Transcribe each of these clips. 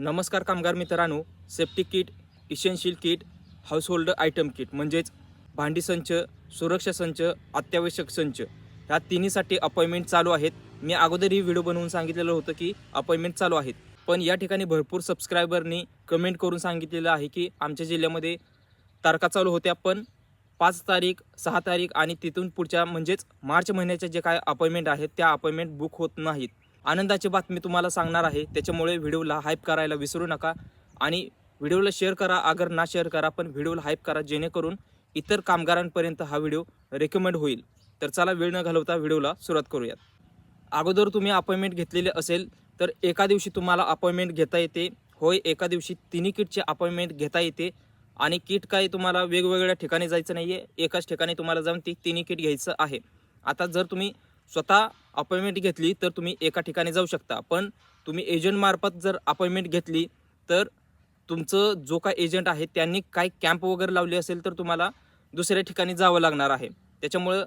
नमस्कार कामगार मित्रांनो, safety kit, essential kit, household item kit म्हणजेच भांडी संच, सुरक्षा संच, अत्यावश्यक संच ह्या तिन्हीसाठी अपॉइंटमेंट चालू आहेत. मी अगोदर ही व्हिडिओ बनवून सांगितलेलं होतं की अपॉइंटमेंट चालू आहेत, पण या ठिकाणी भरपूर सबस्क्रायबरनी कमेंट करून सांगितलेलं आहे की आमच्या जिल्ह्यामध्ये तारखा चालू होत्या, पण 5 तारीख, 6 तारीख आणि तिथून पुढच्या म्हणजेच मार्च महिन्याच्या जे काय अपॉइंटमेंट आहेत त्या अपॉइंटमेंट बुक होत नाहीत. आनंदाची बातमी तुम्हाला सांगणार आहे, त्याच्यामुळे व्हिडिओला हाईप करायला विसरू नका आणि व्हिडिओला शेअर करा. अगर ना शेअर करा, पण व्हिडिओला हाईप करा, जेणेकरून इतर कामगारांपर्यंत हा व्हिडिओ रेकमेंड होईल. तर चला वेळ न घालवता व्हिडिओला सुरुवात करूयात. अगोदर तुम्ही अपॉइंटमेंट घेतलेली असेल तर एका दिवशी तुम्हाला अपॉइंटमेंट घेता येते. होय, एका दिवशी तिन्ही किटची अपॉइंटमेंट घेता येते आणि किट काय तुम्हाला वेगवेगळ्या ठिकाणी जायचं नाही आहे, एकाच ठिकाणी तुम्हाला जाऊन ती तिन्ही किट घ्यायचं आहे. आता जर तुम्ही स्वतः अपॉइंटमेंट घेतली तर तुम्ही एका ठिकाणी जाऊ शकता, पण तुम्ही एजंटमार्फत जर अपॉइंटमेंट घेतली तर तुमचं जो काय एजंट आहे त्यांनी काय कॅम्प वगैरे लावली असेल तर तुम्हाला दुसऱ्या ठिकाणी जावं लागणार आहे. त्याच्यामुळं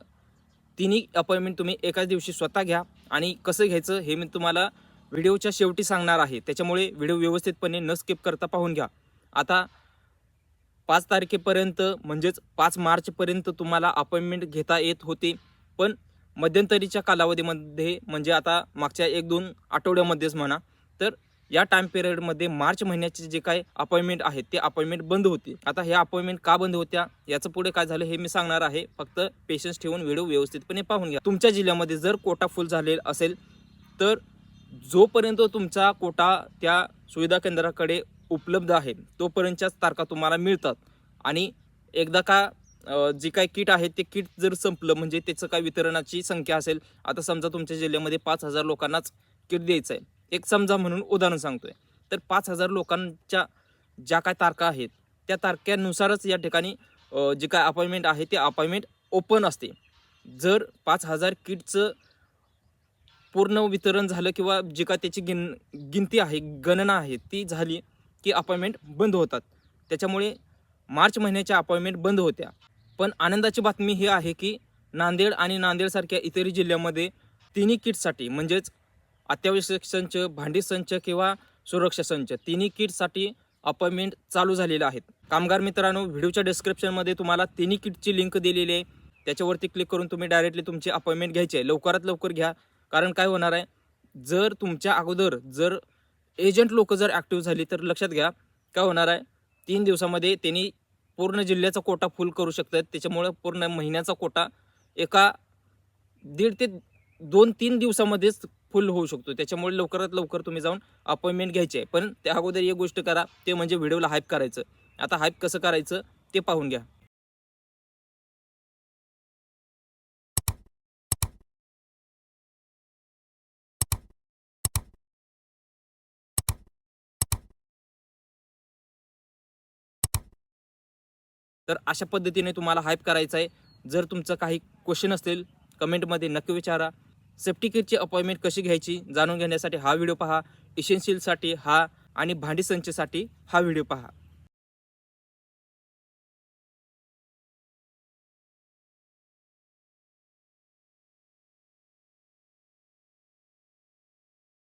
तिन्ही अपॉइंटमेंट तुम्ही एकाच दिवशी स्वतः घ्या आणि कसं घ्यायचं हे मी तुम्हाला व्हिडिओच्या शेवटी सांगणार आहे. त्याच्यामुळे व्हिडिओ व्यवस्थितपणे न स्किप करता पाहून घ्या. आता 5 तारखेपर्यंत म्हणजेच 5 मार्चपर्यंत तुम्हाला अपॉइंटमेंट घेता येत होती, पण मध्यंतरीच्या कालावधीमध्ये म्हणजे आता मागच्या 1-2 आठवड्यामध्येच म्हणा, तर या टाईम पिरियडमध्ये मार्च महिन्याचे जे काही अपॉइंटमेंट आहेत ते अपॉइंटमेंट बंद होती. आता ह्या अपॉइंटमेंट का बंद होत्या याचं पुढे काय झालं हे मी सांगणार आहे. फक्त पेशन्स ठेवून व्हिडिओ व्यवस्थितपणे पाहून घ्या. तुमच्या जिल्ह्यामध्ये जर कोटा फुल झालेला असेल तर जोपर्यंत तुमचा कोटा त्या सुविधा केंद्राकडे उपलब्ध आहे तोपर्यंतच्याच तारखा तुम्हाला मिळतात. आणि एकदा का जी काय किट आहे ते किट जर संपलं म्हणजे त्याचं काय वितरणाची संख्या असेल, आता समजा तुमच्या जिल्ह्यामध्ये 5,000 लोकांनाच किट द्यायचं आहे, एक समजा म्हणून उदाहरण सांगतोय, तर 5,000 लोकांच्या ज्या काय तारखा आहेत त्या तारखेनुसारच या ठिकाणी जे काय अपॉइंटमेंट आहे ते अपॉइंटमेंट ओपन असते. जर 5,000 किटचं पूर्ण वितरण झालं किंवा जे काय त्याची गिनती आहे, गणना आहे ती झाली की अपॉइंटमेंट बंद होतात. त्याच्यामुळे मार्च महिन्याच्या अपॉइंटमेंट बंद होत्या. पण आनंदाची बातमी ही आहे की नांदेड आणि नांदेडसारख्या इतरही जिल्ह्यामध्ये तिन्ही किटसाठी म्हणजेच अत्यावश्यक संच, भांडी संच किंवा सुरक्षा संच तिन्ही किटसाठी अपॉइंटमेंट चालू झालेले आहेत. कामगार मित्रांनो, व्हिडिओच्या डिस्क्रिप्शनमध्ये तुम्हाला तिन्ही किटची लिंक दिलेली आहे. त्याच्यावरती क्लिक करून तुम्ही डायरेक्टली तुमची अपॉइंटमेंट घ्यायची आहे. लवकरात लवकर घ्या, कारण काय होणार आहे, जर तुमच्या अगोदर जर एजंट लोक जर ॲक्टिव्ह झाली तर लक्षात घ्या काय होणार आहे, 3 दिवसामध्ये त्यांनी पूर्ण जिल्ह्याचा कोटा फुल करू शकतात. त्याच्यामुळे पूर्ण महिन्याचा कोटा एका 1.5 ते 2-3 दिवसामध्येच फुल होऊ शकतो. त्याच्यामुळे लवकरात लवकर तुम्ही जाऊन अपॉइंटमेंट घ्यायची आहे. पण त्या अगोदर एक गोष्ट करा, ते म्हणजे व्हिडिओला हाईप करायचं. आता हाईप कसं करायचं ते पाहून घ्या. तर अशा पद्धतीने तुम्हाला हाईप करायचं आहे. जर तुमचं काही क्वेश्चन असतील कमेंटमध्ये नक्की विचारा. सेफ्टी किटची अपॉइंटमेंट कशी घ्यायची जाणून घेण्यासाठी हा व्हिडिओ पहा. इसेन्शियलसाठी हा आणि भांडी संचसाठी हा व्हिडिओ पहा.